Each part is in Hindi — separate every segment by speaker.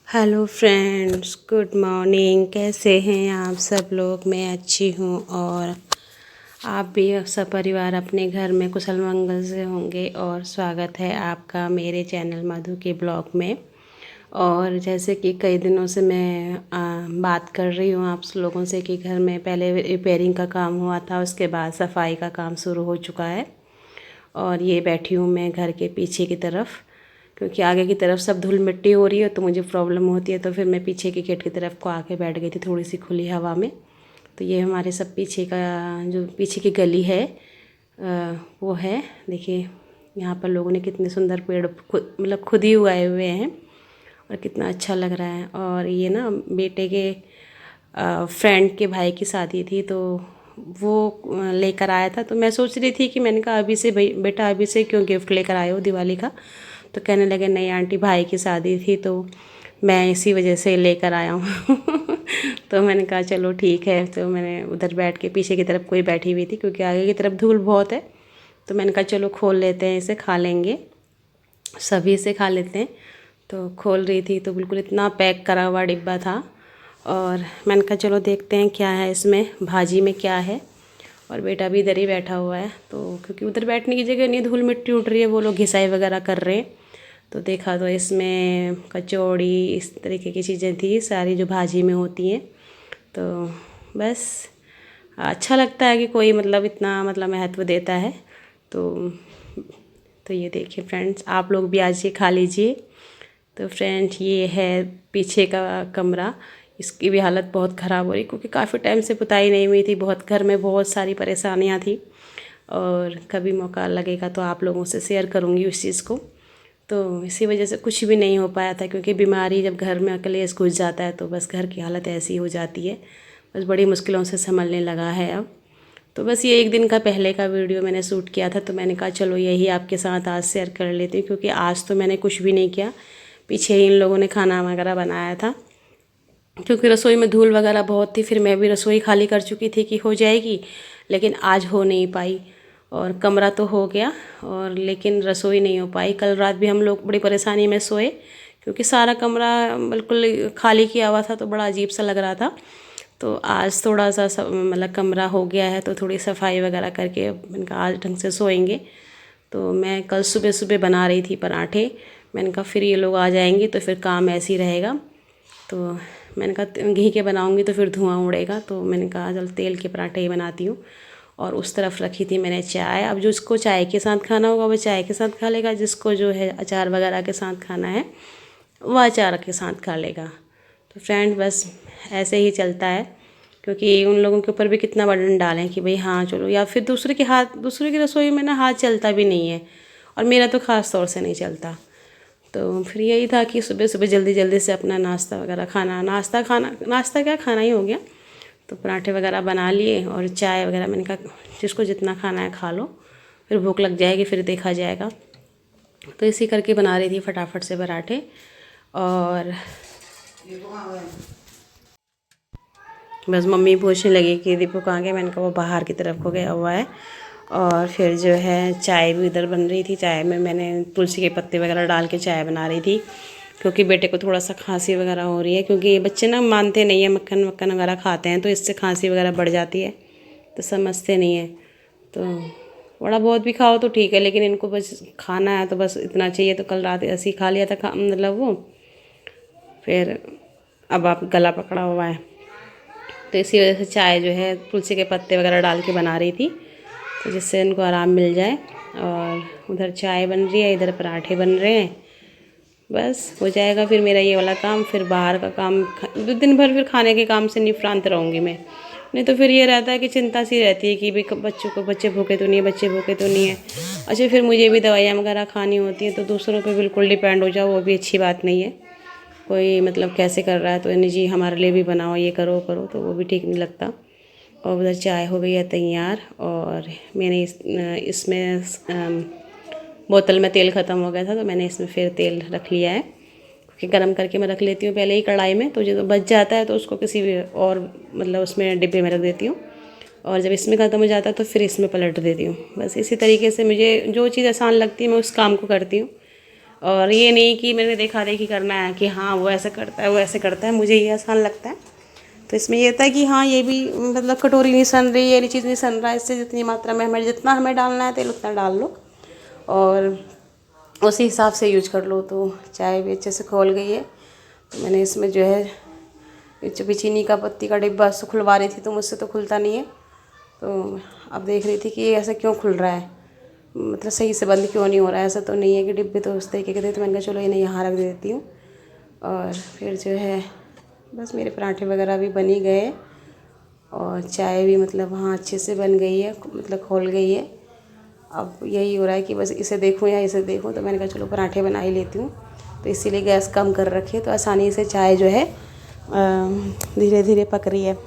Speaker 1: Hello friends, good morning. कैसे हैं आप सब लोग? मैं अच्छी हूँ और आप भी सब परिवार अपने घर में कुशल मंगल से होंगे। और स्वागत है आपका मेरे चैनल मधु के ब्लॉग में। और जैसे कि कई दिनों से मैं बात कर रही हूँ आप लोगों से कि घर में पहले रिपेयरिंग का काम हुआ था, उसके बाद सफाई का काम शुरू हो चुका है। और ये बैठी हूँ मैं घर के पीछे की तरफ, क्योंकि आगे की तरफ सब धूल मिट्टी हो रही है तो मुझे प्रॉब्लम होती है। तो फिर मैं पीछे की गेट की तरफ को आके बैठ गई थी थोड़ी सी खुली हवा में। तो ये हमारे सब पीछे का जो पीछे की गली है वो है। देखिए यहाँ पर लोगों ने कितने सुंदर पेड़ खुद मतलब खुद ही उगाए हुए हैं और कितना अच्छा लग रहा है। और ये ना बेटे के फ्रेंड के भाई की शादी थी तो वो लेकर आया था। तो मैं सोच रही थी कि मैंने कहा अभी से भाई बेटा अभी से क्यों गिफ्ट लेकर आए हो दिवाली का। तो कहने लगे नहीं आंटी, भाई की शादी थी तो मैं इसी वजह से लेकर आया हूँ। तो मैंने कहा चलो ठीक है। तो मैंने उधर बैठ के पीछे की तरफ कोई बैठी हुई थी क्योंकि आगे की तरफ धूल बहुत है। तो मैंने कहा चलो खोल लेते हैं, इसे खा लेंगे, सभी से खा लेते हैं। तो खोल रही थी तो बिल्कुल इतना पैक करा हुआ डिब्बा था। और मैंने कहा चलो देखते हैं क्या है इसमें, भाजी में क्या है। और बेटा भी इधर ही बैठा हुआ है तो क्योंकि उधर बैठने की जगह नहीं, धूल मिट्टी उठ रही है, वो लोग घिसाई वगैरह कर रहे हैं। तो देखा तो इसमें कचौड़ी इस तरीके की चीज़ें थी सारी जो भाजी में होती हैं। तो बस अच्छा लगता है कि कोई मतलब इतना मतलब महत्व देता है। तो ये देखिए फ्रेंड्स, आप लोग भी आज ये खा लीजिए। तो फ्रेंड ये है पीछे का कमरा, इसकी भी हालत बहुत ख़राब हो रही क्योंकि काफ़ी टाइम से पुताई नहीं हुई थी, बहुत घर में बहुत सारी परेशानियां थी। और कभी मौका लगेगा तो आप लोगों से शेयर करूंगी उस चीज़ को। तो इसी वजह से कुछ भी नहीं हो पाया था क्योंकि बीमारी जब घर में कलेश घुस जाता है तो बस घर की हालत ऐसी हो जाती है। बस बड़ी मुश्किलों से संभलने लगा है अब। तो बस ये एक दिन का पहले का वीडियो मैंने शूट किया था तो मैंने कहा चलो यही आपके साथ आज शेयर कर लेती हूँ, क्योंकि आज तो मैंने कुछ भी नहीं किया। पीछे ही इन लोगों ने खाना वगैरह बनाया था क्योंकि रसोई में धूल वगैरह बहुत थी। फिर मैं भी रसोई खाली कर चुकी थी कि हो जाएगी, लेकिन आज हो नहीं पाई। और कमरा तो हो गया और लेकिन रसोई नहीं हो पाई। कल रात भी हम लोग बड़ी परेशानी में सोए क्योंकि सारा कमरा बिल्कुल खाली किया हुआ था तो बड़ा अजीब सा लग रहा था। तो आज थोड़ा सा मतलब कमरा हो गया है तो थोड़ी सफाई वगैरह करके मैंने कहा आज ढंग से सोएंगे। तो मैं कल सुबह सुबह बना रही थी पराठे। मैंने कहा फिर ये लोग आ जाएंगे तो फिर काम ऐसे ही रहेगा। तो मैंने कहा घी के बनाऊंगी तो फिर धुआं उड़ेगा, तो मैंने कहा चल तेल के पराठे ही बनाती हूँ। और उस तरफ रखी थी मैंने चाय। अब जिसको चाय के साथ खाना होगा वो चाय के साथ खा लेगा, जिसको जो है अचार वगैरह के साथ खाना है वह अचार के साथ खा लेगा। तो फ्रेंड बस ऐसे ही चलता है क्योंकि उन लोगों के ऊपर भी कितना बर्डन डालें कि भाई हाँ चलो, या फिर दूसरे की रसोई में ना हाथ चलता भी नहीं है और मेरा तो ख़ास तौर से नहीं चलता। तो फिर यही था कि सुबह सुबह जल्दी जल्दी से अपना नाश्ता वगैरह नाश्ता क्या खाना ही हो गया। तो पराठे वगैरह बना लिए और चाय वगैरह, मैंने कहा जिसको जितना खाना है खा लो, फिर भूख लग जाएगी फिर देखा जाएगा। तो इसी करके बना रही थी फटाफट से पराठे। और बस मम्मी पूछने लगी कि दीपू कहाँ गए। मैंने कहा वो बाहर की तरफ को गया हुआ है। और फिर जो है चाय भी इधर बन रही थी। चाय में मैंने तुलसी के पत्ते वगैरह डाल के चाय बना रही थी क्योंकि बेटे को थोड़ा सा खांसी वगैरह हो रही है, क्योंकि ये बच्चे ना मानते नहीं है, मक्खन वक्खन वगैरह खाते हैं तो इससे खांसी वगैरह बढ़ जाती है, तो समझते नहीं है। तो थोड़ा बहुत भी खाओ तो ठीक है, लेकिन इनको बस खाना है तो बस इतना चाहिए। तो कल रात ऐसे ही खा लिया था मतलब वो, फिर अब आप गला पकड़ा हुआ है। तो इसी वजह से चाय जो है तुलसी के पत्ते वगैरह डाल के बना रही थी तो जिससे इनको आराम मिल जाए। और उधर चाय बन रही है, इधर पराठे बन रहे हैं। बस हो जाएगा फिर मेरा ये वाला काम। फिर बाहर का काम दिन भर फिर खाने के काम से निफ्रांत रहूँगी मैं। नहीं तो फिर ये रहता है कि चिंता सी रहती है कि भाई बच्चे भूखे तो नहीं है, बच्चे भूखे तो नहीं है। अच्छा फिर मुझे भी दवाइयाँ वगैरह खानी होती हैं तो दूसरों पे बिल्कुल डिपेंड हो जाओ, वो भी अच्छी बात नहीं है। कोई मतलब कैसे कर रहा है तो नहीं जी हमारे लिए भी बनाओ, ये करो करो, तो वो भी ठीक नहीं लगता। और उधर चाय हो गई है तैयार। और मैंने इसमें बोतल में तेल ख़त्म हो गया था तो मैंने इसमें फिर तेल रख लिया है क्योंकि गर्म करके मैं रख लेती हूँ पहले ही कढ़ाई में। तो जो बच जाता है तो उसको किसी भी और मतलब उसमें डिब्बे में रख देती हूँ, और जब इसमें ख़त्म हो जाता है तो फिर इसमें पलट देती हूँ। बस इसी तरीके से मुझे जो चीज़ आसान लगती है मैं उस काम को करती हूँ। और ये नहीं कि मैंने देखा देखी करना है कि हाँ वो ऐसा करता है वो ऐसे करता है, मुझे ये आसान लगता है। तो इसमें ये था कि हाँ ये भी मतलब कटोरी नहीं सन रही, ये चीज़ नहीं सन रहा है, इससे जितनी मात्रा में हमें जितना हमें डालना है तेल उतना डाल लो और उसी हिसाब से यूज कर लो। तो चाय भी अच्छे से खोल गई है। तो मैंने इसमें जो है जो भी चीनी का पत्ती का डिब्बा उससे खुलवा रही थी, तो मुझसे तो खुलता नहीं है। तो अब देख रही थी कि ये ऐसा क्यों खुल रहा है, मतलब सही से बंद क्यों नहीं हो रहा है। ऐसा तो नहीं है कि डिब्बे तो उस तरीके के थे। तो मैंने कहा चलो इन्हें यहाँ रख देती हूँ। और फिर जो है बस मेरे पराठे वगैरह भी बन ही गए और चाय भी मतलब हाँ अच्छे से बन गई है, मतलब खोल गई है। अब यही हो रहा है कि बस इसे देखूँ या इसे देखूँ। तो मैंने कहा चलो पराठे बना ही लेती हूँ। तो इसीलिए गैस कम कर रखी है, तो आसानी से चाय जो है धीरे धीरे पक रही है।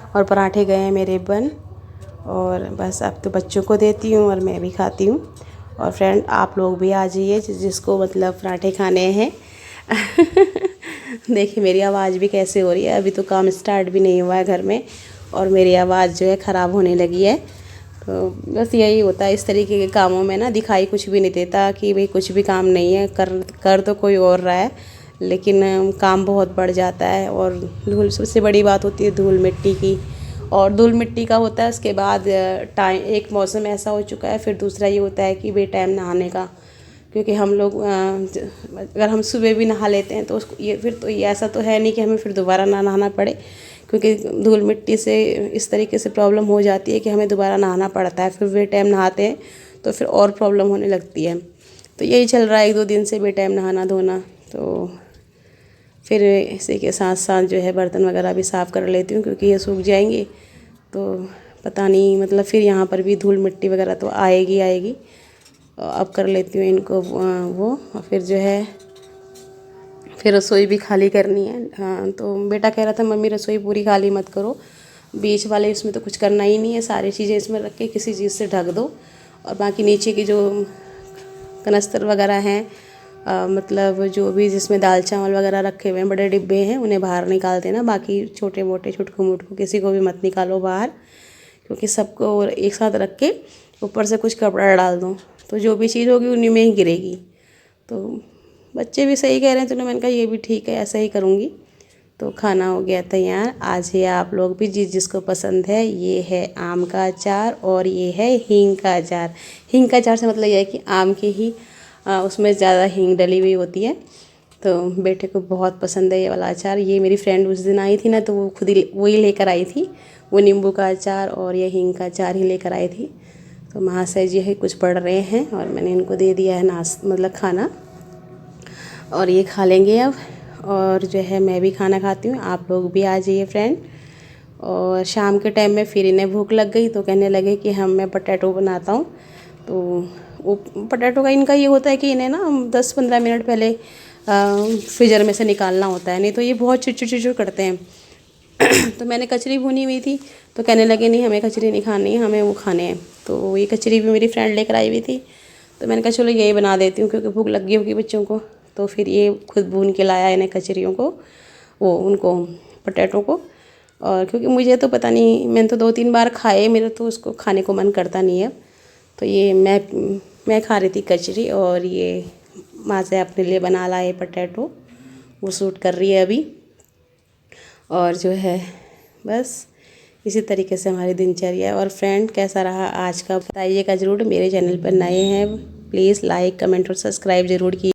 Speaker 1: और पराठे गए हैं मेरे बन, और बस अब तो बच्चों को देती हूँ और मैं भी खाती हूँ। और फ्रेंड आप लोग भी आ जाइए जिसको मतलब पराठे खाने हैं। देखिए मेरी आवाज़ भी कैसे हो रही है, अभी तो काम स्टार्ट भी नहीं हुआ है घर में और मेरी आवाज़ जो है ख़राब होने लगी है। तो बस यही होता है इस तरीके के कामों में ना, दिखाई कुछ भी नहीं देता कि भाई कुछ भी काम नहीं है, कर तो कोई और रहा है, लेकिन काम बहुत बढ़ जाता है। और धूल सबसे बड़ी बात होती है धूल मिट्टी की, और धूल मिट्टी का होता है। उसके बाद टाइम एक मौसम ऐसा हो चुका है, फिर दूसरा ये होता है कि बेटाइम नहाने का, क्योंकि हम लोग अगर हम सुबह भी नहा लेते हैं तो उसको ये फिर तो ये ऐसा तो है नहीं कि हमें फिर दोबारा ना नहाना पड़े, क्योंकि धूल मिट्टी से इस तरीके से प्रॉब्लम हो जाती है कि हमें दोबारा नहाना पड़ता है। फिर बेटाइम नहाते हैं तो फिर और प्रॉब्लम होने लगती है। तो यही चल रहा है 1-2 दिन से बेटाइम नहाना धोना। तो फिर इसी के साथ साथ जो है बर्तन वगैरह भी साफ़ कर लेती हूँ, क्योंकि ये सूख जाएंगे तो पता नहीं मतलब फिर यहाँ पर भी धूल मिट्टी वगैरह तो आएगी आएगी। अब कर लेती हूँ इनको वो, और फिर जो है फिर रसोई भी खाली करनी है। हाँ, तो बेटा कह रहा था मम्मी रसोई पूरी खाली मत करो, बीच वाले इसमें तो कुछ करना ही नहीं है, सारी चीज़ें इसमें रख के किसी चीज़ से ढक दो, और बाकी नीचे की जो कनस्तर वगैरह हैं मतलब जो भी जिसमें दाल चावल वगैरह रखे हुए हैं बड़े डिब्बे हैं उन्हें बाहर निकाल देना। बाकी छोटे मोटे छुटकू मुटकू किसी को भी मत निकालो बाहर, क्योंकि सबको एक साथ रख के ऊपर से कुछ कपड़ा डाल दो तो जो भी चीज़ होगी उन्हीं में ही गिरेगी। तो बच्चे भी सही कह रहे हैं, तो मैंने कहा ये भी ठीक है, ऐसा ही करूँगी। तो खाना हो गया तैयार। आज है आप लोग भी जिसको पसंद है, ये है आम का अचार और ये है हींग का अचार। हींग का अचार से मतलब यह है कि आम की ही उसमें ज़्यादा हींग डली हुई होती है। तो बेटे को बहुत पसंद है ये वाला अचार। ये मेरी फ्रेंड उस दिन आई थी ना, तो वो खुद ही वही लेकर आई थी, वो नींबू का अचार और ये हींग का अचार ही लेकर आई थी। तो महाशय जी है कुछ पढ़ रहे हैं और मैंने इनको दे दिया है मतलब खाना, और ये खा लेंगे अब। और जो है मैं भी खाना खाती हूँ, आप लोग भी आ जाइए फ्रेंड। और शाम के टाइम में फिर इन्हें भूख लग गई तो कहने लगे कि मैं पटेटो बनाता हूँ। तो वो पटेटो का इनका ये होता है कि इन्हें ना 10-15 मिनट पहले फ्रीजर में से निकालना होता है, नहीं तो ये बहुत चिड़चिड़ करते हैं। तो मैंने कचरी भुनी हुई थी तो कहने लगे नहीं हमें कचरी नहीं खानी है, हमें वो खाने हैं। तो ये कचरी भी मेरी फ्रेंड लेकर आई हुई थी, तो मैंने कहा चलो यही बना देती हूँ क्योंकि भूख लगी होगी बच्चों को। तो फिर ये खुद भून के लाया इन्हें कचरियों को, वो उनको पटेटो को। और क्योंकि मुझे तो पता नहीं, मैंने तो 2-3 बार खाए, मेरा तो उसको खाने को मन करता नहीं है। तो ये मैं खा रही थी कचरी और ये माँ से अपने लिए बना लाए पटेटो, वो सूट कर रही है अभी। और जो है बस इसी तरीके से हमारी दिनचर्या है। और फ्रेंड कैसा रहा आज का बताइएगा ज़रूर। मेरे चैनल पर नए हैं प्लीज़ लाइक कमेंट और सब्सक्राइब ज़रूर कीजिए।